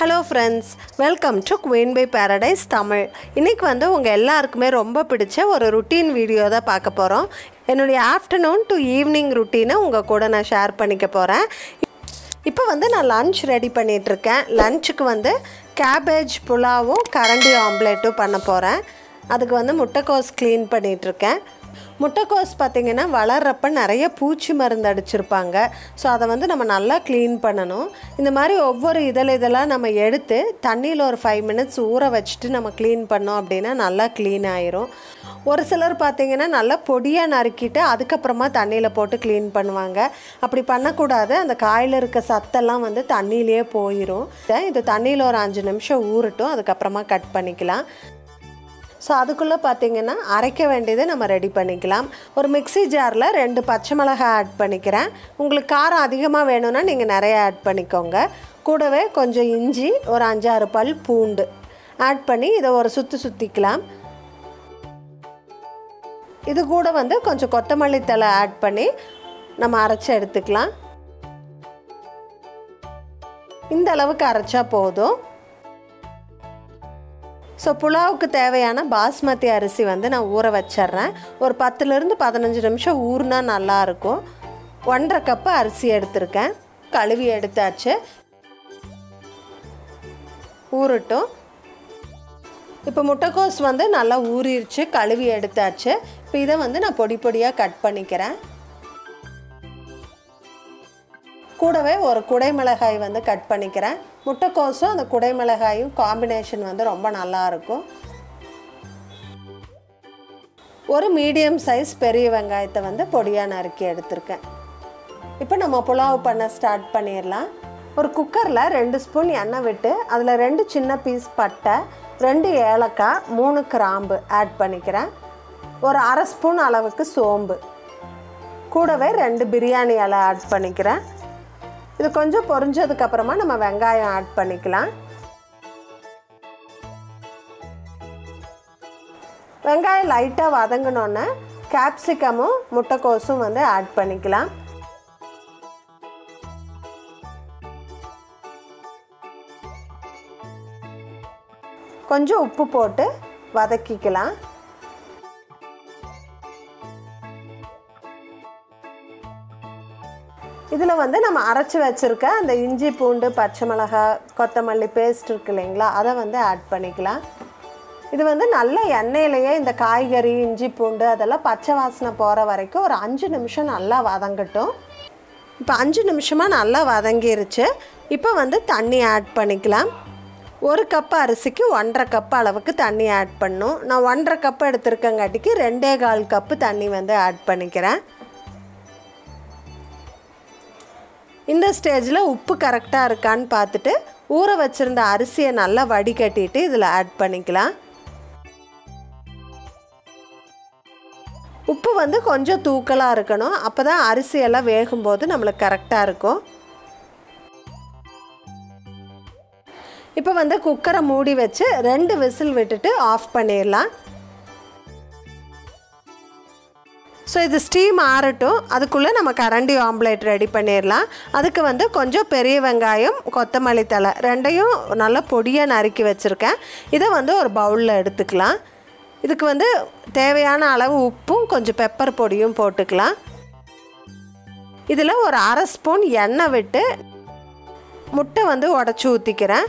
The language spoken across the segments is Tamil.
Hello friends, welcome to Queen by Paradise Tamil. இன்னைக்கு வந்து உங்க எல்லாருக்குமே ரொம்ப பிடிச்ச ஒரு routine வீடியோ தான் பார்க்க போறோம். என்னுடைய afternoon to evening routine உங்க கூட நான் ஷேர் பண்ணிக்க போறேன். இப்போ வந்து நான் லஞ்ச் ரெடி பண்ணிட்டு இருக்கேன். லஞ்சுக்கு வந்து cabbage pulao karandi omelette பண்ண போறேன். அதுக்கு வந்து முட்டைக்கோஸ் க்ளீன் பண்ணிட்டு இருக்கேன். முட்டைக்கோஸ் பாத்தீங்கன்னா வளர்றப்ப நிறைய பூச்சி மருந்து அடிச்சிருப்பாங்க. சோ அத வந்து நம்ம நல்லா க்ளீன் பண்ணனும். இந்த மாதிரி ஒவ்வொரு இதெல்லாம் நம்ம எடுத்து தண்ணில ஒரு 5 minutes ஊற வச்சிட்டு நம்ம க்ளீன் பண்ணோம் அப்படினா நல்லா க்ளீன் ஆயிரும். ஒரு சிலர் பாத்தீங்கன்னா நல்லா பொடியா நறுக்கிட்டு அதுக்கு அப்புறமா தண்ணில போட்டு க்ளீன் பண்ணுவாங்க. அப்படி பண்ண கூடாது. அந்த காயில இருக்க சத்தெல்லாம் வந்து தண்ணியிலே போயிரும். இது தண்ணில ஒரு 5 நிமிஷம் ஊறட்டும். அதுக்கு அப்புறமா கட் பண்ணிக்கலாம். சோ அதுக்குள்ள பாத்தீங்கன்னா அரைக்க வேண்டியதை நம்ம ரெடி பண்ணிக்கலாம். ஒரு மிக்ஸி ஜார்ல 2 பச்சை மிளகாய் ஆட் பண்ணிக்கிறேன். உங்களுக்கு காரம் அதிகமா வேணும்னா நீங்க நிறைய ஆட் பண்ணிக்கோங்க. கூடவே கொஞ்சம் இஞ்சி, ஒரு 5-6 பல் பூண்டு ஆட் பண்ணி இத ஒரு சுத்திக்கலாம். இது கூட வந்து கொஞ்சம் கொத்தமல்லி தழை ஆட் பண்ணி நம்ம அரைச்சு எடுத்துக்கலாம். இந்த அளவுக்கு அரைச்சா போதும். சோ புலாவுக்கு தேவையான பாஸ்மதி அரிசி வந்து நான் ஊற வச்சிறேன். ஒரு 10 ல இருந்து 15 நிமிஷம் ஊறினா நல்லா இருக்கும். 1.5 கப் அரிசி எடுத்துர்க்கேன். கழுவி எடுத்தாச்சு. ஊறட்டும். இப்போ முட்டைக்கோஸ் வந்து நல்லா ஊறிருச்சு, கழுவி எடுத்தாச்சு. இப்போ இத வந்து நான் பொடி பொடியா கட் பண்ணிக்கிறேன். கூடவே ஒரு குடை மிளகாய் வந்து கட் பண்ணிக்கிறேன். முட்டைக்கோஸும் அந்த குடை மிளகாயும் காம்பினேஷன் வந்து ரொம்ப நல்லா இருக்கும். ஒரு மீடியம் சைஸ் பெரிய வெங்காயத்தை வந்து பொடியா நறுக்கி எடுத்துர்க்கேன். இப்போ நம்ம புலாவ் பண்ண ஸ்டார்ட் பண்ணிரலாம். ஒரு குக்கர்ல 2 ஸ்பூன் எண்ணெய் விட்டு அதுல 2 சின்ன பீஸ் பட்டை, 2 ஏலக்காய், 3 கிராம்பு ஆட் பண்ணிக்கிறேன். ஒரு 1/2 ஸ்பூன் அளவுக்கு சோம்பு, கூடவே 2 பிரியாணி இலை ஆட் பண்ணிக்கிறேன். இது கொஞ்சம் பொரிஞ்சதுக்கு அப்புறமா நம்ம வெங்காயம் ஆட் பண்ணிக்கலாம். வெங்காயம் லைட்டா வதங்கனோனே கேப்சிகமும் முட்டைக்கோஸும் வந்து ஆட் பண்ணிக்கலாம். கொஞ்சம் உப்பு போட்டு வதக்கிக்கலாம். இதுல வந்து நம்ம அரைச்சு வச்சிருக்க அந்த இஞ்சி பூண்டு பச்சை மிளகாய் கொத்தமல்லி பேஸ்ட் இருக்கு இல்லைங்களா, அதை வந்து ஆட் பண்ணிக்கலாம். இது வந்து நல்ல எண்ணெயிலேயே இந்த காய்கறி இஞ்சி பூண்டு அதெல்லாம் பச்சை வாசனை போற வரைக்கும் ஒரு 5 நிமிஷம் நல்லா வதங்கட்டும். இப்போ 5 நிமிஷமா நல்லா வதங்கிருச்சு. இப்போ வந்து தண்ணி ஆட் பண்ணிக்கலாம். 1 கப் அரிசிக்கு 1.5 கப் அளவுக்கு தண்ணி ஆட் பண்ணனும். நான் 1.5 கப் எடுத்துர்க்கங்காட்டிக்கு 2.25 கப் தண்ணி வந்து ஆட் பண்ணிக்கிறேன். இந்த ஸ்டேஜ்ல உப்பு கரெக்ட்டா இருக்கான்னு பார்த்துட்டு ஊற வச்சிருந்த அரிசியை நல்லா வடிகட்டிட்டு இதல ஆட் பண்ணிக்கலாம். உப்பு வந்து கொஞ்சம் தூக்கலா இருக்கணும். அப்பதான் அரிசி எல்லாம் வேகும்போது நமக்கு கரெக்ட்டா இருக்கும். இப்போ வந்து குக்கரை மூடி வச்சு 2 விசில் விட்டுட்டு ஆஃப் பண்ணிரலாம். சோ இது ஸ்டீம் ஆறட்டும். அதுக்குள்ள நம்ம கரண்டி ஆம்லெட் ரெடி பண்ணிரலாம். அதுக்கு வந்து கொஞ்சம் பெரிய வெங்காயம், கொத்தமல்லி தழை ரெண்டையும் நல்லா பொடியா நறுக்கி வச்சிருக்கேன். இத வந்து ஒரு பவுல்ல எடுத்துக்கலாம். இதுக்கு வந்து தேவையான அளவு உப்பும் கொஞ்சம் பெப்பர் பொடியும் போட்டுக்கலாம். இதுல ஒரு 1/2 ஸ்பூன் எண்ணெய் விட்டு முட்டை வந்து உடைச்சு ஊத்திக்கிறேன்.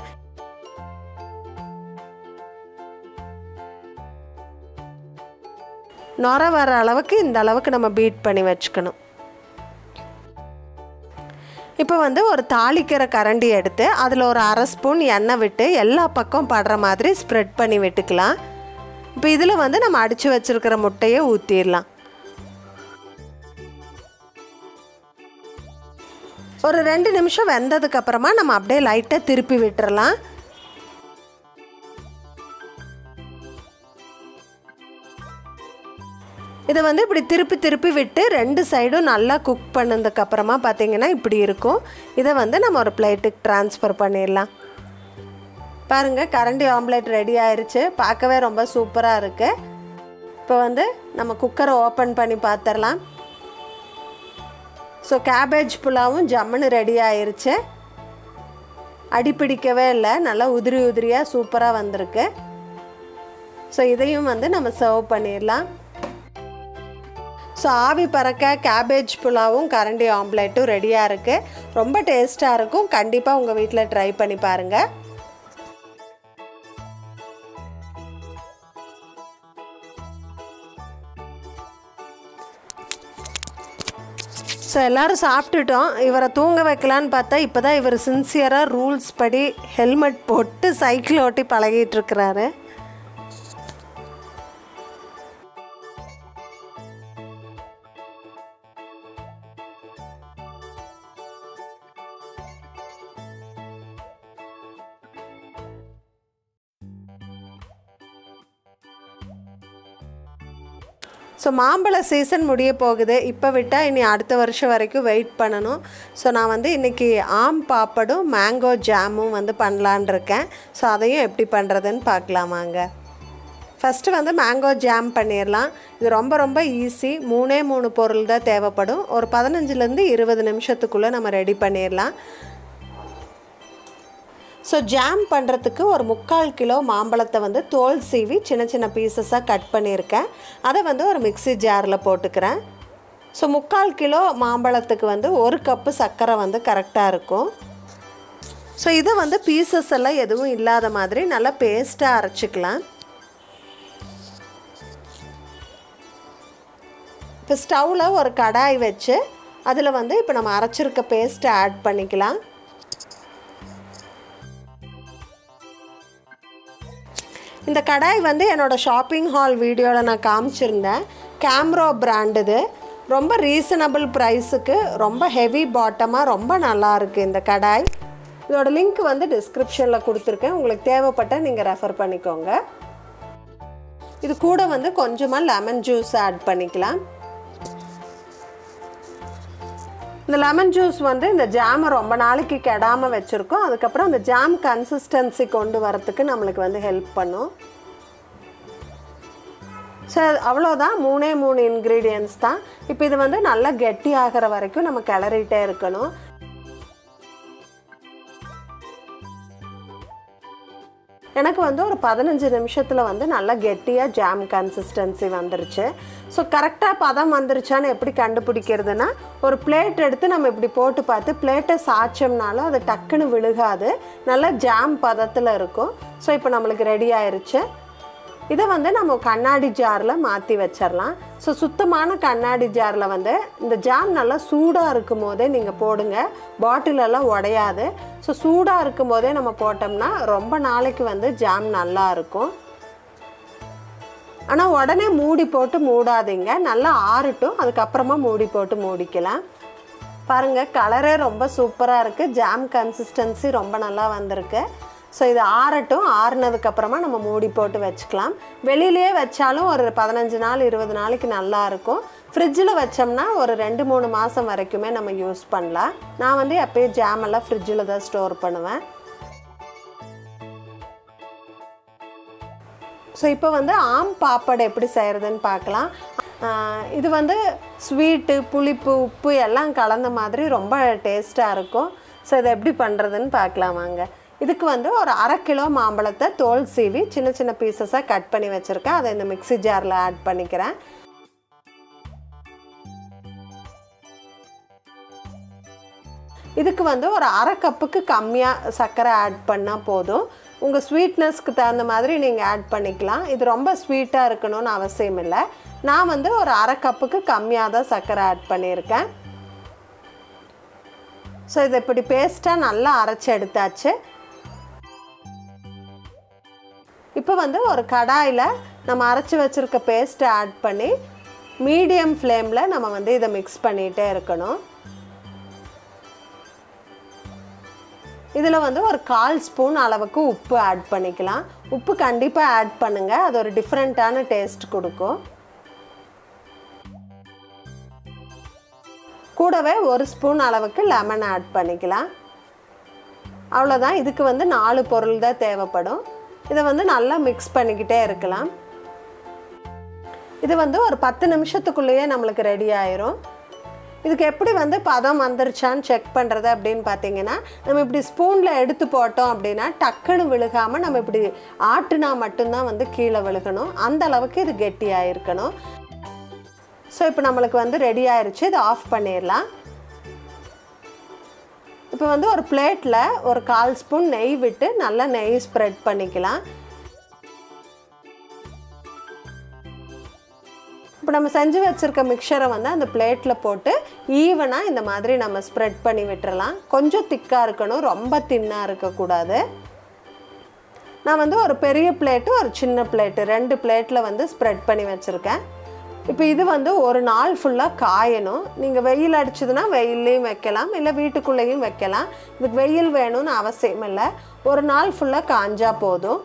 நொர வர அளவுக்கு இந்த அளவுக்கு நம்ம பீட் பண்ணி வச்சுக்கணும். இப்போ வந்து ஒரு தாளிக்கிற கரண்டி எடுத்து அதுல ஒரு 1/2 ஸ்பூன் எண்ணெய் விட்டு எல்லா பக்கம் படுற மாதிரி ஸ்ப்ரெட் பண்ணி விட்டுக்கலாம். இப்போ இதுல வந்து நம்ம அடிச்சு வச்சிருக்கிற முட்டையை ஊத்திரலாம். ஒரு 2 நிமிஷம் வெந்ததுக்கு அப்புறமா நம்ம அப்படியே லைட்டா திருப்பி விட்டுறலாம். இத வந்து இப்படி திருப்பி விட்டு 2 சைடும் நல்லா குக் பண்ணதுக்கு அப்புறமா பாத்தீங்கன்னா இப்படி இருக்கும். இத வந்து நம்ம ஒரு பிளேட்டுக்கு ட்ரான்ஸ்ஃபர் பண்ணிரலாம். பாருங்க கரண்டி ஆம்லெட் ரெடி ஆயிருச்சு. பார்க்கவே ரொம்ப சூப்பரா இருக்கு. இப்போ வந்து நம்ம குக்கரை ஓபன் பண்ணி பார்த்தறலாம். சோ cabbage புலாவும் ஜம்முன்னு ரெடி ஆயிருச்சு. அடிப்பிடிக்கவே இல்லை, நல்லா உதிரி உதிரியாக சூப்பராக வந்திருக்கு. ஸோ இதையும் வந்து நம்ம சர்வ் பண்ணிடலாம். ஸோ ஆவி பறக்க கேபேஜ் புலாவும் கரண்டி ஆம்லேட்டும் ரெடியாக இருக்குது. ரொம்ப டேஸ்ட்டாக இருக்கும். கண்டிப்பாக உங்கள் வீட்டில் ட்ரை பண்ணி பாருங்கள். ஸோ எல்லோரும் சாப்பிட்டுட்டோம். இவரை தூங்க வைக்கலான்னு பார்த்தா இப்போ தான் இவர் சின்சியராக ரூல்ஸ் படி ஹெல்மெட் போட்டு சைக்கிள் ஓட்டி பழகிட்டுருக்கிறாரு. ஸோ மாம்பழ சீசன் முடிய போகுது. இப்போ விட்டால் இனி அடுத்த வருஷம் வரைக்கும் வெயிட் பண்ணணும். ஸோ நான் வந்து இன்றைக்கி ஆம் பாப்படும் மேங்கோ ஜாமும் வந்து பண்ணலான் இருக்கேன். ஸோ அதையும் எப்படி பண்ணுறதுன்னு பார்க்கலாமாங்க. ஃபஸ்ட்டு வந்து மேங்கோ ஜாம் பண்ணிடலாம். இது ரொம்ப ரொம்ப ஈஸி. 3 பொருள் தான் தேவைப்படும். ஒரு 15லேருந்து 20 நிமிஷத்துக்குள்ளே நம்ம ரெடி பண்ணிடலாம். ஸோ ஜாம் பண்ணுறதுக்கு ஒரு 3/4 கிலோ மாம்பழத்தை வந்து தோல் சீவி சின்ன சின்ன பீசஸாக கட் பண்ணியிருக்கேன். அதை வந்து ஒரு மிக்ஸி ஜாரில் போட்டுக்கிறேன். ஸோ 3/4 கிலோ மாம்பழத்துக்கு வந்து 1 கப்பு சர்க்கரை வந்து கரெக்டாக இருக்கும். ஸோ இதை வந்து பீசஸ் எல்லாம் எதுவும் இல்லாத மாதிரி நல்லா பேஸ்ட்டாக அரைச்சிக்கலாம். இப்போ ஸ்டவ்வில் ஒரு கடாய் வச்சு அதில் வந்து இப்போ நம்ம அரைச்சிருக்க பேஸ்ட்டை ஆட் பண்ணிக்கலாம். இந்த கடாய் வந்து என்னோடய ஷாப்பிங் ஹால் வீடியோவில் நான் காமிச்சிருந்தேன். கேம்ரோ பிராண்ட். இது ரொம்ப ரீசனபிள் ப்ரைஸுக்கு ரொம்ப ஹெவி பாட்டமாக ரொம்ப நல்லாயிருக்கு இந்த கடாய். இதோட லிங்க் வந்து டிஸ்கிரிப்ஷனில் கொடுத்துருக்கேன். உங்களுக்கு தேவைப்பட்ட நீங்கள் ரெஃபர் பண்ணிக்கோங்க. இது கூட வந்து கொஞ்சமாக லெமன் ஜூஸ் ஆட் பண்ணிக்கலாம். இந்த லெமன் ஜூஸ் வந்து இந்த ஜாமை ரொம்ப நாளைக்கு கெடாமல் வச்சுருக்கோம். அதுக்கப்புறம் அந்த ஜாம் கன்சிஸ்டன்சி கொண்டு வரத்துக்கு நம்மளுக்கு வந்து ஹெல்ப் பண்ணும். ஸோ அவ்வளோதான். 3 இன்க்ரீடியன்ட்ஸ் தான். இப்போ இது வந்து நல்லா கெட்டி ஆகிற வரைக்கும் நம்ம கிளறிட்டே இருக்கணும். எனக்கு வந்து ஒரு 15 நிமிஷத்தில் வந்து நல்லா கெட்டியாக ஜாம் கன்சிஸ்டன்சி வந்துருச்சு. ஸோ கரெக்டாக பதம் வந்துருச்சான்னு எப்படி கண்டுபிடிக்கிறதுனா, ஒரு பிளேட் எடுத்து நம்ம இப்படி போட்டு பார்த்து பிளேட்டை சாய்ச்சோம்னாலும் அது டக்குன்னு விழுகாது. நல்லா ஜாம் பதத்தில் இருக்கும். ஸோ இப்போ நம்மளுக்கு ரெடி ஆயிடுச்சு. இதை வந்து நம்ம கண்ணாடி ஜாரில் மாற்றி வச்சிடலாம். ஸோ சுத்தமான கண்ணாடி ஜாரில் வந்து இந்த ஜாம் நல்லா சூடாக இருக்கும் போதே நீங்கள் போடுங்க. பாட்டிலெல்லாம் உடையாது. ஸோ சூடாக இருக்கும் போதே நம்ம போட்டோம்னா ரொம்ப நாளைக்கு வந்து ஜாம் நல்லா இருக்கும். ஆனால் உடனே மூடி போட்டு மூடாதீங்க. நல்லா ஆறட்டும். அதுக்கப்புறமா மூடி போட்டு மூடிக்கலாம். பாருங்கள், கலரே ரொம்ப சூப்பராக இருக்குது. ஜாம் கன்சிஸ்டன்சி ரொம்ப நல்லா வந்திருக்கு. ஸோ இது ஆறட்டும். ஆறுனதுக்கப்புறமா நம்ம மூடி போட்டு வச்சுக்கலாம். வெளியிலே வச்சாலும் ஒரு 15 நாள் 20 நாளைக்கு நல்லாயிருக்கும். ஃப்ரிட்ஜில் வச்சோம்னா ஒரு 2-3 மாதம் வரைக்குமே நம்ம யூஸ் பண்ணலாம். நான் வந்து எப்போயும் ஜாமெல்லாம் ஃப்ரிட்ஜில் தான் ஸ்டோர் பண்ணுவேன். ஸோ இப்போ வந்து ஆம் பாப்படு எப்படி செய்கிறதுன்னு பார்க்கலாம். இது வந்து ஸ்வீட்டு, புளிப்பு, உப்பு எல்லாம் கலந்த மாதிரி ரொம்ப டேஸ்ட்டாக இருக்கும். ஸோ இதை எப்படி பண்ணுறதுன்னு பார்க்கலாம் வாங்க. இதுக்கு வந்து ஒரு 1/2 கிலோ மாம்பழத்தை தோல் சீவி சின்ன சின்ன பீசஸாக கட் பண்ணி வச்சுருக்கேன். அதை இந்த மிக்ஸி ஜாரில் ஆட் பண்ணிக்கிறேன். இதுக்கு வந்து ஒரு 1/2 கப்புக்கு கம்மியாக சர்க்கரை ஆட் பண்ணால் போதும். உங்கள் ஸ்வீட்னஸ்க்கு தகுந்த மாதிரி நீங்கள் ஆட் பண்ணிக்கலாம். இது ரொம்ப ஸ்வீட்டாக இருக்கணும்னு அவசியம் இல்லை. நான் வந்து ஒரு 1/2 கப்புக்கு கம்மியாக தான் சர்க்கரை ஆட் பண்ணியிருக்கேன். ஸோ இதை இப்படி பேஸ்ட்டாக நல்லா அரைச்சி எடுத்தாச்சு. இப்போ வந்து ஒரு கடாயில் நம்ம அரைச்சி வச்சுருக்க பேஸ்ட்டை ஆட் பண்ணி மீடியம் ஃப்ளேமில் நம்ம வந்து இதை மிக்ஸ் பண்ணிகிட்டே இருக்கணும். இதில் வந்து ஒரு 1/4 ஸ்பூன் அளவுக்கு உப்பு ஆட் பண்ணிக்கலாம். உப்பு கண்டிப்பாக ஆட் பண்ணுங்கள். அது ஒரு டிஃப்ரெண்ட்டான டேஸ்ட் கொடுக்கும். கூடவே 1 ஸ்பூன் அளவுக்கு லெமன் ஆட் பண்ணிக்கலாம். அவ்வளோதான். இதுக்கு வந்து 4 பொருள் தான் தேவைப்படும். இதை வந்து நல்லா மிக்ஸ் பண்ணிக்கிட்டே இருக்கலாம். இது வந்து ஒரு 10 நிமிஷத்துக்குள்ளேயே நம்மளுக்கு ரெடி ஆயிரும். இதுக்கு எப்படி வந்து பதம் வந்துருச்சான்னு செக் பண்ணுறது அப்படின்னு பார்த்தீங்கன்னா, நம்ம இப்படி ஸ்பூனில் எடுத்து போட்டோம் அப்படின்னா டக்குன்னு விழுகாமல் நம்ம இப்படி ஆட்டுனா மட்டும்தான் வந்து கீழே விழுகணும். அந்த அளவுக்கு இது கெட்டியாக இருக்கணும். ஸோ இப்போ நம்மளுக்கு வந்து ரெடி ஆயிடுச்சு. இதை ஆஃப் பண்ணிடலாம். இப்போ வந்து ஒரு பிளேட்டில் ஒரு 1/4 ஸ்பூன் நெய் விட்டு நல்லா நெய் ஸ்ப்ரெட் பண்ணிக்கலாம். இப்போ நம்ம செஞ்சு வச்சுருக்க மிக்சரை வந்து அந்த பிளேட்டில் போட்டு ஈவனாக இந்த மாதிரி நம்ம ஸ்ப்ரெட் பண்ணி விட்டுறலாம். கொஞ்சம் திக்காக இருக்கணும், ரொம்ப தின்னாக இருக்கக்கூடாது. நான் வந்து ஒரு பெரிய பிளேட்டு ஒரு சின்ன பிளேட்டு 2 பிளேட்டில் வந்து ஸ்ப்ரெட் பண்ணி வச்சுருக்கேன். இப்போ இது வந்து ஒரு நாள் ஃபுல்லாக காயணும். நீங்கள் வெயில் அடிச்சதுன்னா வெயில்லையும் வைக்கலாம், இல்லை வீட்டுக்குள்ளேயும் வைக்கலாம். இதுக்கு வெயில் வேணும்னு அவசியம் இல்லை. ஒரு நாள் ஃபுல்லாக காஞ்சா போதும்.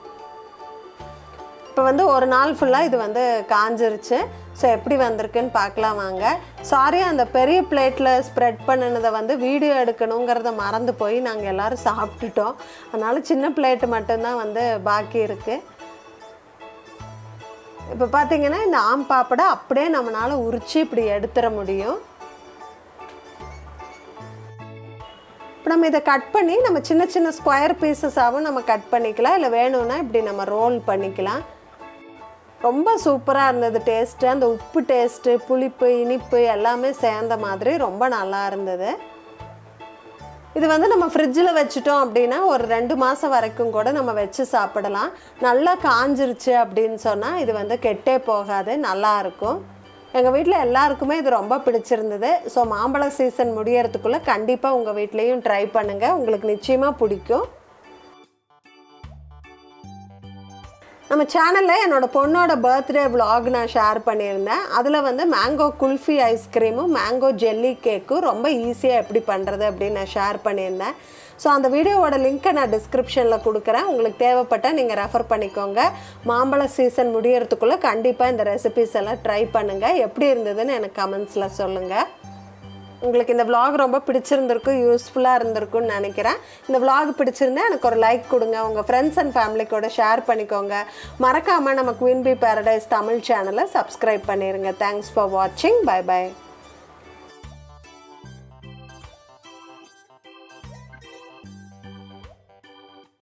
இப்போ வந்து ஒரு நாள் ஃபுல்லாக இது வந்து காஞ்சிருச்சு. ஸோ எப்படி வந்திருக்குன்னு பார்க்கலாம் வாங்க. சாரி, அந்த பெரிய பிளேட்டில் ஸ்ப்ரெட் பண்ணினதை வந்து வீடியோ எடுக்கணுங்கிறத மறந்து போய் நாங்கள் எல்லோரும் சாப்பிட்டுட்டோம். அதனால் சின்ன பிளேட்டு மட்டும்தான் வந்து பாக்கி இருக்குது. இப்போ பார்த்தீங்கன்னா இந்த ஆம் பாப்படை அப்படியே நம்மளால் உரித்து இப்படி எடுத்துட முடியும். இப்போ நம்ம இதை கட் பண்ணி நம்ம சின்ன சின்ன ஸ்கொயர் பீசஸாகவும் நம்ம கட் பண்ணிக்கலாம், இல்லை வேணும்னா இப்படி நம்ம ரோல் பண்ணிக்கலாம். ரொம்ப சூப்பராக இருந்தது டேஸ்ட்டு. அந்த உப்பு டேஸ்ட்டு, புளிப்பு, இனிப்பு எல்லாமே சேர்ந்த மாதிரி ரொம்ப நல்லா இருந்தது. இது வந்து நம்ம ஃப்ரிட்ஜில் வச்சுட்டோம் அப்படின்னா ஒரு 2 மாதம் வரைக்கும் கூட நம்ம வச்சு சாப்பிடலாம். நல்லா காஞ்சிருச்சு அப்படின்னு சொன்னால் இது வந்து கெட்டே போகாது, நல்லாயிருக்கும். எங்கள் வீட்டில் எல்லாருக்குமே இது ரொம்ப பிடிச்சிருந்தது. ஸோ மாம்பழ சீசன் முடியறதுக்குள்ளே கண்டிப்பாக உங்கள் வீட்லேயும் ட்ரை பண்ணுங்கள், உங்களுக்கு நிச்சயமாக பிடிக்கும். நம்ம சேனலில் என்னோடய பொண்ணோட பர்த்டே விலாக் நான் ஷேர் பண்ணியிருந்தேன். அதில் வந்து மேங்கோ குல்ஃபி ஐஸ்கிரீமும் மேங்கோ ஜெல்லி கேக்கும் ரொம்ப ஈஸியாக எப்படி பண்ணுறது அப்படின்னு நான் ஷேர் பண்ணியிருந்தேன். ஸோ அந்த வீடியோவோட லிங்க்கை நான் டிஸ்கிரிப்ஷனில் கொடுக்குறேன். உங்களுக்கு தேவைப்பட்டால் நீங்கள் ரெஃபர் பண்ணிக்கோங்க. மாம்பழ சீசன் முடியறதுக்குள்ளே கண்டிப்பாக இந்த ரெசிபிஸ் எல்லாம் ட்ரை பண்ணுங்கள். எப்படி இருந்ததுன்னு எனக்கு கமெண்ட்ஸில் சொல்லுங்கள். உங்களுக்கு இந்த vlog ரொம்ப பிடிச்சிருந்திருக்கும், யூஸ்ஃபுல்லாக இருந்திருக்கும்னு நினைக்கிறேன். இந்த vlog பிடிச்சிருந்தா எனக்கு ஒரு லைக் கொடுங்க, உங்கள் ஃப்ரெண்ட்ஸ் அண்ட் ஃபேமிலி கூட ஷேர் பண்ணிக்கோங்க. மறக்காமல் நம்ம குயின் பி பேரடைஸ் தமிழ் சேனலை சப்ஸ்கிரைப் பண்ணிடுங்க. தேங்க்ஸ் ஃபார் வாட்சிங். Bye by.